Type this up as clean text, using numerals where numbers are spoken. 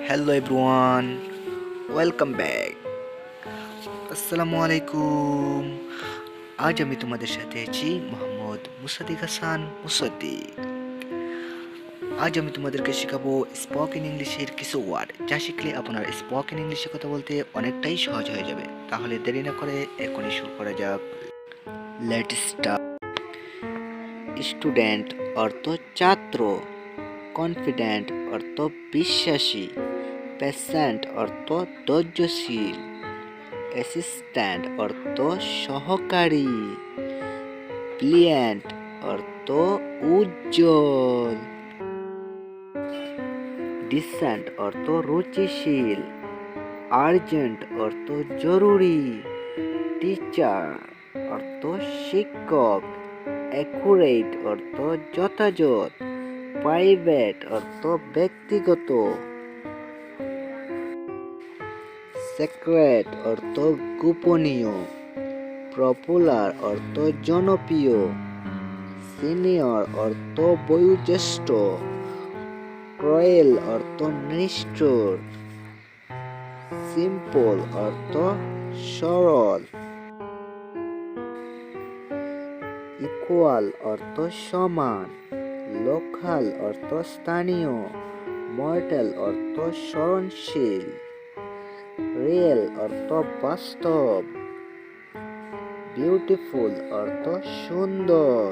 Hello everyone, welcome back. আসসালামু আলাইকুম। আজ আমি তোমাদের সাথে আছি মোহাম্মদ মুসাদ্দিক হাসান মুসাদ্দিক। আজ আমি তোমাদেরকে শেখাবো স্পোকেন ইংলিশের কিছু ওয়ার্ড, যা শিখলে আপনার স্পোকেন ইংলিশে কথা বলতে অনেকটাই সহজ হয়ে যাবে। তাহলে দেরি না করে এখনই শুরু করা যাক। Let's start. স্টুডেন্ট অর্থ ছাত্র, কনফিডেন্ট অর্থ বিশ্বাসী, পেশেন্ট অর্থ ধৈর্যশীল, অ্যাসিস্ট্যান্ট অর্থ সহকারী, ব্রিলিয়ান্ট অর্থ উজ্জ্বল, ডিসেন্ট অর্থ রুচিশীল, আর্জেন্ট অর্থ জরুরি, টিচার অর্থ শিক্ষক, অ্যাকুরেট অর্থ যথাযথ, প্রাইভেট অর্থ ব্যক্তিগত, সিক্রেট অর্থ গোপনীয়, পপুলার অর্থ জনপ্রিয়, সিনিয়র অর্থ বয়োজ্যেষ্ঠ, ক্রুয়েল অর্থ নিষ্ঠুর, সিম্পল অর্থ সরল, ইকুয়াল অর্থ সমান, লোকাল অর্থ স্থানীয়, মর্টাল অর্থ স্মরণশীল, রিয়েল অর্থ বাস্তব, বিউটিফুল অর্থ সুন্দর।